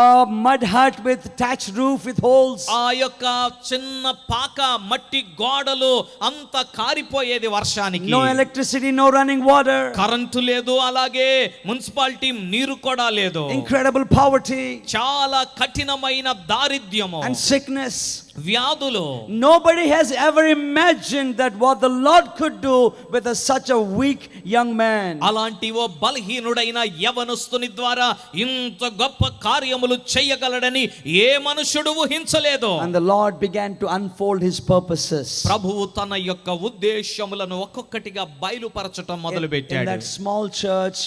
A mud hut with thatched roof with holes. ఆ యొక్క చిన్న పాక మట్టి గోడలు అంత కారిపోయేది వర్షానికి. No electricity, no running water. Current లేదు, అలాగే మున్సిపాలిటీ నీరు కూడా లేదు. Incredible poverty. చాలా కఠినమైన దారిద్ర్యము And sickness. వ్యాధులు. Nobody has ever imagined that what the Lord could do with such a weak young man. అలాంటి ఓ బలహీనుడైన యవనస్తుని ద్వారా ఇంత గొప్ప కార్యములు చేయగలడని ఏ మనుషుడు ఊహించలేదు. And the Lord began to unfold his purposes. ప్రభువు తన యొక్క ఉద్దేశములను ఒక్కొక్కటిగా బయలుపరచటం మొదలుపెట్టాడు. In that small church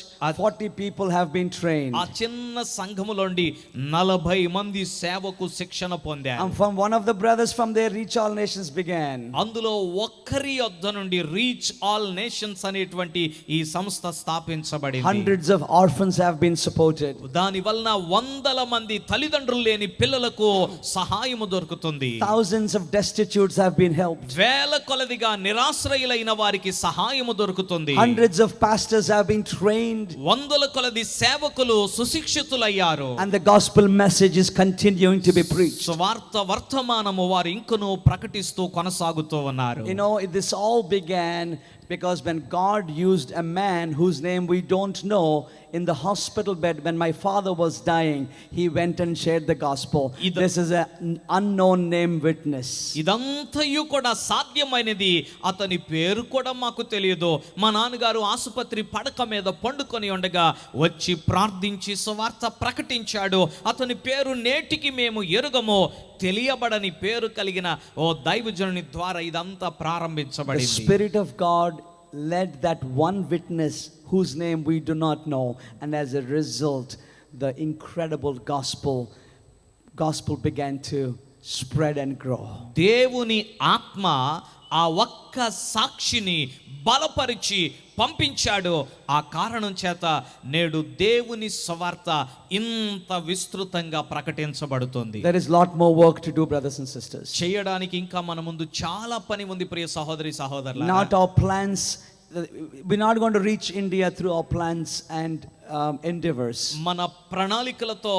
40 people have been trained. ఆ చిన్న సంఘములోండి 40 మంది సేవకు శిక్షణ పొందారు. And from one of the brothers from there Reach All Nations began. అందులో ఒక్కరి యొద్ద నుండి రీచ్ ఆల్ నేషన్స్ అనేటువంటి ఈ సంస్థ స్థాపించబడింది. Hundreds of orphans have been supported. దాని వలన వందల మంది తల్లిదండ్రులు లేని పిల్లలకు సహాయము దొరుకుతుంది. Thousands of destitutes have been helped. వేల కొలదిగా నిరాశ్రయులైన వారికి సహాయము దొరుకుతుంది. Hundreds of pastors have been trained. వందల కొలది సేవకులు సుశిక్షితులయ్యారు. And the gospel message is continuing to be preached. స్వార్థ వర్తమానము వారు ఇంకను ప్రకటిస్తూ కొనసాగుతూ ఉన్నారు. You know, this all began because when God used a man whose name we don't know in the hospital bed when my father was dying, he went and shared the gospel. This is an unknown name witness. ఇదంతయు కూడా సాధ్యమైనది. అతని పేరు కూడా మాకు తెలియదు. మా నాన్నగారు ఆసుపత్రి పడక మీద పండుకొని ఉండగా వచ్చి ప్రార్థించి సువార్త ప్రకటించాడు. అతని పేరు నేటికి మేము ఎరుగము. తెలియబడని పేరు కలిగిన ఓ దైవజనుని ద్వారా ఇదంతా ప్రారంభించబడింది. The Spirit of God led that one witness whose name we do not know, and as a result the incredible gospel began to spread and grow. దేవుని ఆత్మ ఆ ఒక్క సాక్షిని బలపరిచి పంపించాడు. ఆ కారణం చేత నేడు దేవుని సువార్త ఇంత విస్తృతంగా ప్రకటించబడుతుంది. There is lot more work to do, brothers and sisters. చేయడానికి ఇంకా మన ముందు చాలా పని ఉంది ప్రియ సహోదరి సహోదరులారా. Not our plans. We're not going to reach India through our plans and endeavors. మన ప్రణాళికలతో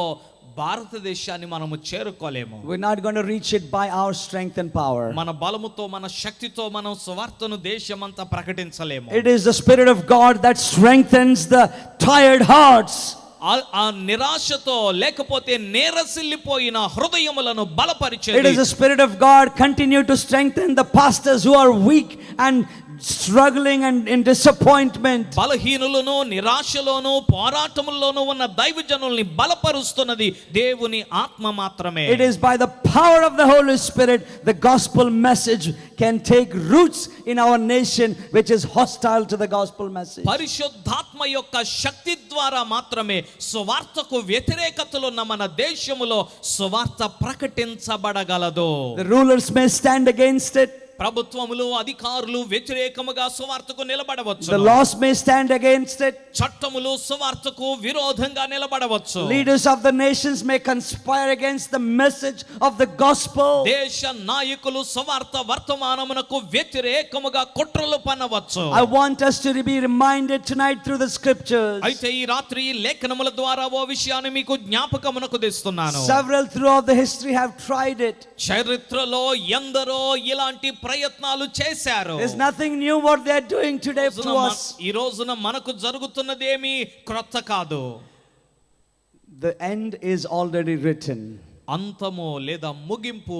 భారతదేశాన్ని మనము చేరుకోలేము. We're not going to reach it by our strength and power. మన బలముతో మన శక్తితో మనం సువార్తను దేశమంతా ప్రకటించలేము. It is the Spirit of God that strengthens the tired hearts. ఆ నిరాశతో లేకపోతే నేరసిల్లిపోయిన హృదయములను బలపరిచేది. It is the Spirit of God continue to strengthen the pastors who are weak and struggling and in disappointment. బలహీనులను నిరాశలోను పోరాటముల్లోను ఉన్న దైవజనుల్ని బలపరుస్తున్నది దేవుని ఆత్మ మాత్రమే. It is by the power of the Holy Spirit the gospel message can take roots in our nation which is hostile to the gospel message. పరిశుద్ధాత్మ యొక్క శక్తి ద్వారా మాత్రమే సువార్తకు వ్యతిరేకతలు ఉన్న మన దేశములో సువార్త ప్రకటించబడగలదు. The rulers may stand against it. ప్రభుత్వములు అధికారులు వ్యతిరేకముగా సువార్తకు నిలబడవచ్చు. The laws may stand against it. చట్టములు సువార్తకు విరోధంగా నిలబడవచ్చు. Leaders of the nations may conspire against the message of the gospel. దేశ నాయకులు సువార్త వర్తమానమునకు వ్యతిరేకముగా కుట్రలు పన్నవచ్చు. I want us to be reminded tonight through the scriptures. అయితే ఈ రాత్రి లేఖనముల ద్వారా ఓ విషయాన్ని మీకు జ్ఞాపకమునకు తెస్తున్నాను. Several throughout the history have tried it. చరిత్రలో ఎందరో ఇలాంటి ప్రయత్నాలు చేశారు. There's nothing new what they are doing today to us. ఈ రోజున మనకు జరుగుతున్నదేమీ క్రొత్త కాదు. The end is already written. అంతము లేదా ముగింపు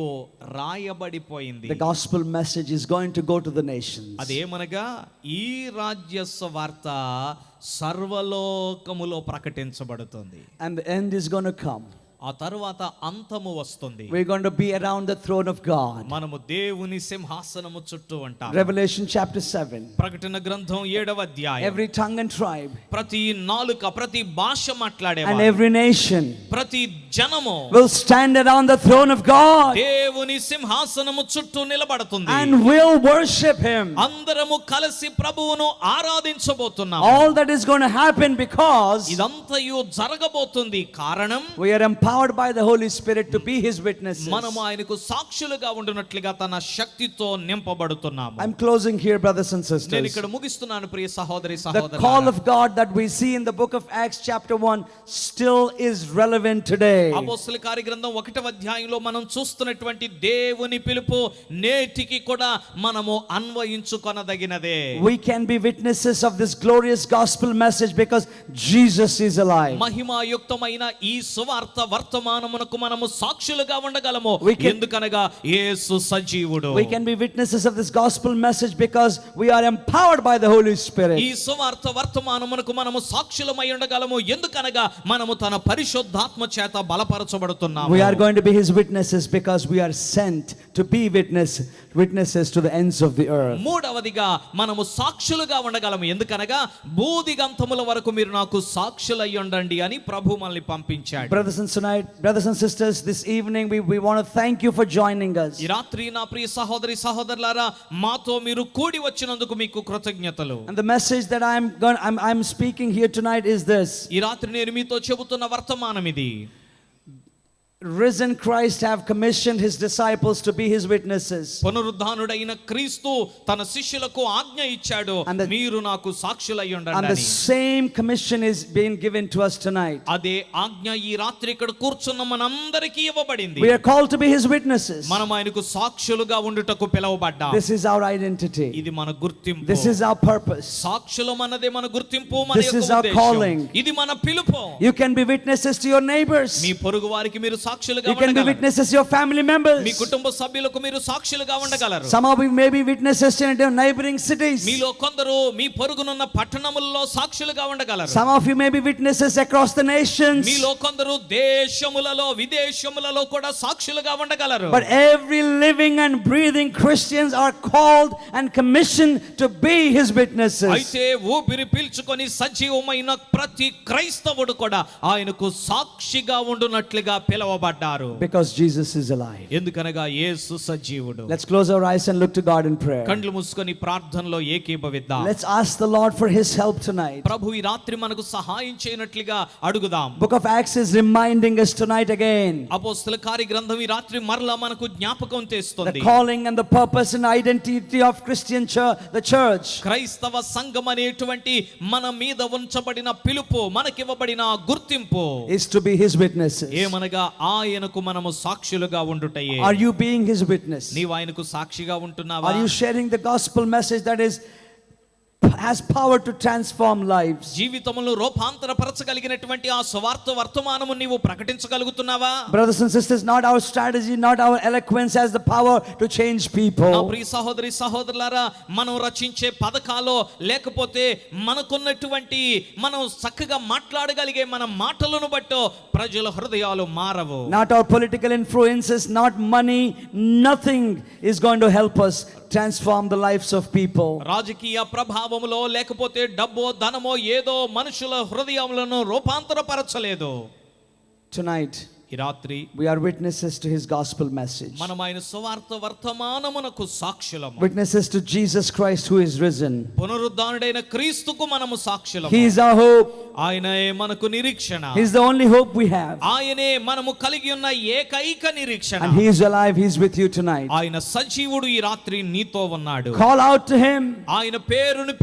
రాయబడిపోయింది. The gospel message is going to go to the nations. అదేమనగా ఈ రాజ్య సువార్త సర్వలోకములో ప్రకటించబడుతుంది. And the end is going to come. ఆ తరువాత అంతము వస్తుంది. We're going to be around the throne of God. మనము దేవుని సింహాసనము చుట్టూ ఉంటాం. Revelation chapter 7. ప్రకటన గ్రంథం 7వ అధ్యాయం. Every tongue and tribe ప్రతి నాలుక, ప్రతి భాష and మాట్లాడేవారు, every nation ప్రతి జనము will stand around the throne of God దేవుని సింహాసనము చుట్టూ నిలబడుతుంది. and will worship him. అందరము కలిసి ప్రభువును ఆరాధించబోతున్నాము. All that is going to happen because ఇదంతయు జరగబోతుంది. కారణం we are empowered by the Holy Spirit to be his witnesses. మనము ఆయనకు సాక్షులుగా ఉండునట్లుగా తన శక్తితో నింపబడుతున్నాము. I'm closing here, brothers and నేను sisters. ఇక్కడ ముగిస్తున్నాను ప్రియ సహోదరి The call సహోదరులారా. of God that we see in the book of Acts chapter 1 still is relevant today. అపోస్తల కార్యగ్రంథం 1వ అధ్యాయంలో మనం చూస్తున్నటువంటి దేవుని పిలుపు నేటికి కూడా మనము అన్వయించుకొనదగినదే. We can be witnesses of this glorious gospel message because Jesus is alive. మహిమాయుక్తమైన ఈ సువార్త వర్తమానమునకు మనము సాక్షులుగా ఉండగలము. We can- ఎందుకనగా యేసు సజీవుడు. We can be witnesses of this gospel message because we are empowered by the Holy Spirit. ఈ సువార్త వర్తమానమునకు మనము సాక్షులమై ఉండగలము. ఎందుకనగా మనము తన పరిశుద్ధాత్మ చేత బలపరచబడుతున్నాము. We are going to be his witnesses because we are sent to be witnesses to the ends of the earth. మూడవదిగా మనము సాక్షులుగా ఉండగలము. ఎందుకనగా భూదిగంతముల వరకు మీరు నాకు సాక్షులై ఉండండి అని ప్రభు మనల్ని పంపించాడు. Brothers and sisters, this evening we want to thank you for joining us. ఈ రాత్రి నా ప్రియ సహోదరి సహోదరులారా, మాతో మీరు కూడి వచ్చినందుకు మీకు కృతజ్ఞతలు. And the message that I'm speaking here tonight is this. ఈ రాత్రి నేను మీతో చెబుతున్న వర్తమానం ఇది. Risen Christ have commissioned his disciples to be his witnesses. పునరుద్ధానుడైన క్రీస్తు తన శిష్యులకు ఆజ్ఞ ఇచ్చాడు, And the- మీరు నాకు సాక్షులై And ఉండండి the అని. same commission is being given to us tonight. అదే ఆజ్ఞ ఈ రాత్రి ఇక్కడ కూర్చున్న మనందరికీ ఇవ్వబడింది. We are called to be his witnesses. మనం ఆయనకు సాక్షులుగా ఉండుటకు పిలువబడ్డాం. This is our identity. ఇది మన గుర్తింపు. This is our purpose. సాక్షులం అన్నదే మన గుర్తింపు, మన This యొక్క is our ఉద్దేశం. calling. ఇది మన పిలుపు. You can be witnesses to your neighbors. మీ పొరుగు వారికి మీరు సాక్షులుగా You can be ఉండగలరు. witnesses to your family members. మీ కుటుంబ సభ్యులకు మీరు సాక్షులుగా ఉండగలరు. Some of you may be witnesses in your neighboring cities. మీలో కొందరు మీ పొరుగునున్న పట్టణములలో సాక్షులుగా ఉండగలరు. Some of you may be witnesses across the nations. మీలో కొందరు దేశములలో విదేశములలో కూడా సాక్షులుగా ఉండగలరు. But every living and breathing Christians are called and commissioned to be his witnesses. అయితే ఊపిరి పీల్చుకొని సజీవమైన ప్రతి క్రైస్తవుడు కూడా ఆయనకు సాక్షిగా ఉండునట్లుగా పిలువబడ్డారు. Because Jesus is alive. ఎందుకనగా యేసు సజీవుడు. Let's close our eyes and look to God in prayer. కండ్లు మూసుకొని ప్రార్థనలో ఏకీభవిద్దాం. Let's ask the Lord for his help tonight. ప్రభు ఈ రాత్రి మనకు సహాయం చేయనట్లుగా అడుగుదాం. Book of Acts is reminding us tonight again అపోస్తల కార్యగ్రంథం ఈ రాత్రి మరలా మనకు జ్ఞాపకం the తెస్తుంది. calling and the purpose and identity of Christian church, the church. క్రైస్తవ సంఘం అనేటువంటి మన మీద ఉంచబడిన పిలుపు, మనకివ్వబడిన గుర్తింపు Is to be his witnesses. ఏమనగా ఆయనకు మనము సాక్షులుగా ఉండుటయే. Are you being his witness? నీవు ఆయనకు సాక్షిగా ఉంటున్నావా? Are you sharing the gospel message that has power to transform lives? జీవితమును రూపాంతరపరచగలిగినటువంటి ఆ సువార్త వర్తమానము నీవు ప్రకటించగలుగుతున్నావా? Brothers and sisters, not our strategy, not our eloquence has the power to change నా people. ప్రియ సహోదరి సహోదరులారా, మనం రచించే పథకాలో లేకపోతే మనకున్నటువంటి మనం చక్కగా మాట్లాడగలిగే మన మాటలను బట్టో ప్రజల హృదయాలు మారవు. Not our political influences, not money, nothing is going to help us transform the lives of people. రాజకీయ ప్రభావములో లేకపోతే డబ్బో ధనమో ఏదో మనుషుల హృదయములను రూపాంతరపరచలేదు. Tonight, ఈ రాత్రి we are witnesses to his gospel message. మనం ఆయన సువార్త వర్తమానమునకు సాక్షులము. Witnesses to Jesus Christ who is risen. పునరుద్ధానుడైన క్రీస్తుకు మనము సాక్షులము. He is our hope. ఆయనే మనకు నిరీక్షణ. He is the only hope we have. ఆయనే మనము కలిగి ఉన్న ఏకైక నిరీక్షణ. And he is alive. He is with you tonight. ఆయన సజీవుడు ఈ రాత్రి నీతో ఉన్నాడు. Call out to him. ఆయన పేరును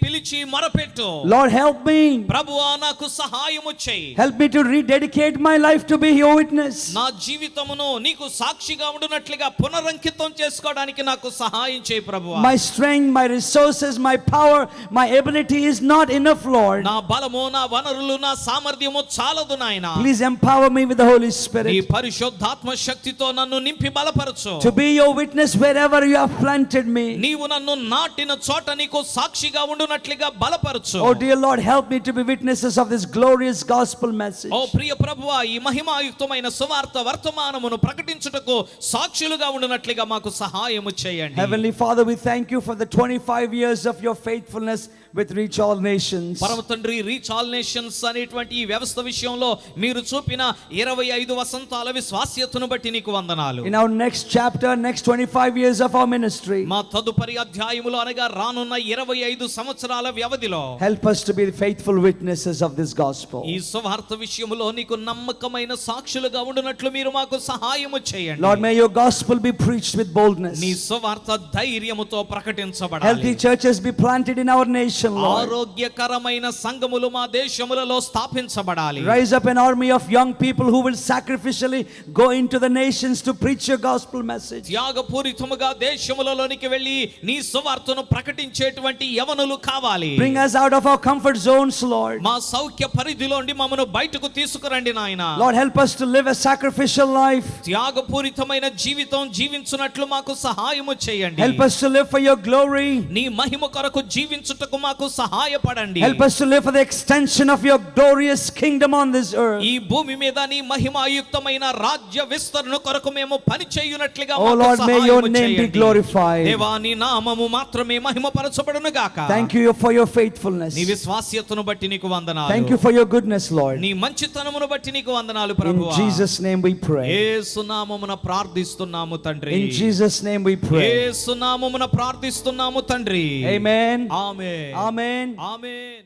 పిలిచి మొరపెట్టు. Lord, help me. ప్రభువా నాకు సహాయము చేయి. Help me to rededicate my life to be your witness. నా జీవితమును నీకు సాక్షిగా ఉండునట్లుగా పునరంకితం చేసుకోవడానికి నాకు సహాయం చేయి ప్రభువా. My strength, my resources, my power, my ability is not enough, Lord. నా బలము, నా వనరులు, నా సామర్థ్యము చాలదు నాయనా. Please empower me with the Holy నీ Spirit పరిశుద్ధాత్మ శక్తితో నన్ను నింపి బలపరచు. to be your witness wherever you have planted me. నీవు నన్ను నాటిన చోట నీకు సాక్షిగా ఉండునట్లుగా బలపరచు. Oh dear Lord, help me to be witnesses of this glorious gospel message. ఓ ప్రియ ప్రభువా, ఈ మహిమాయుక్తమైన మహిమాయుక్తమైన సువార్త వర్తమానమును ప్రకటించుటకు సాక్షులుగా ఉండునట్లుగా మాకు సహాయము చేయండి. Heavenly Father, we thank you for the 25 years of your faithfulness with Reach All Nations. పరమ తండ్రి, రీచ్ ఆల్ నేషన్స్ అనేటువంటి ఈ వ్యవస్థ విషయంలో మీరు చూపిన 25 వసంతాల విశ్వాస్యతను బట్టి నీకు వందనాలు. In our next chapter, next 25 years of our ministry, మా తదుపరి అధ్యాయములో అనగా రానున్న 25 సంవత్సరాల వ్యవధిలో help us to be faithful witnesses of this gospel. ఈ సువార్త విషయములో నీకు నమ్మకమైన సాక్షులుగా ఉండునట్లు మీరు మాకు సహాయము చేయండి. Lord, may your gospel be preached with boldness. నీ సువార్త ధైర్యముతో ప్రకటించబడాలి. Healthy churches be planted in our nation, Lord. ఆరోగ్యకరమైన సంఘములు మా దేశములలో స్థాపించబడాలి. Rise up an army of young people who will sacrificially go into the nations to preach your gospel message. త్యాగపూరితముగా దేశములలోనికి వెళ్ళి నీ సువార్తను ప్రకటించేటువంటి యవనులు కావాలి. Bring us out of our comfort zones, Lord. మా సౌఖ్య పరిధిలోండి మమ్మను బయటకు తీసుకురండి నాయనా. Lord, help us to live a sacrificial life. త్యాగపూరితమైన జీవితం జీవించునట్లు మాకు సహాయము చేయండి. Help us to live for your glory. నీ మహిమ కొరకు జీవించుటకు మాకు సహాయపడండి. Help us to live for the extension of your glorious kingdom on this earth. ఈ భూమి మీద నీ మహిమాయుక్తమైన రాజ్య విస్తరణ కొరకు మేము పని చేయునట్లుగా Oh మాకు Lord, may your సహాయము name be చేయండి. glorified. దేవా, నీ నామము మాత్రమే మహిమపరచబడును గాక. Thank you for your faithfulness. నీ విశ్వాస్యతను బట్టి నీకు వందనాలు. Thank you for your goodness, Lord. నీ మంచితనమును బట్టి నీకు వందనాలు In ప్రభువా. Jesus' name we pray. యేసు నామమున ప్రార్థిస్తున్నాము తండ్రి. In Jesus' name we pray. యేసు నామమున ప్రార్థిస్తున్నాము తండ్రి. Amen. ఆమేన్. Amen. ఆమేన్.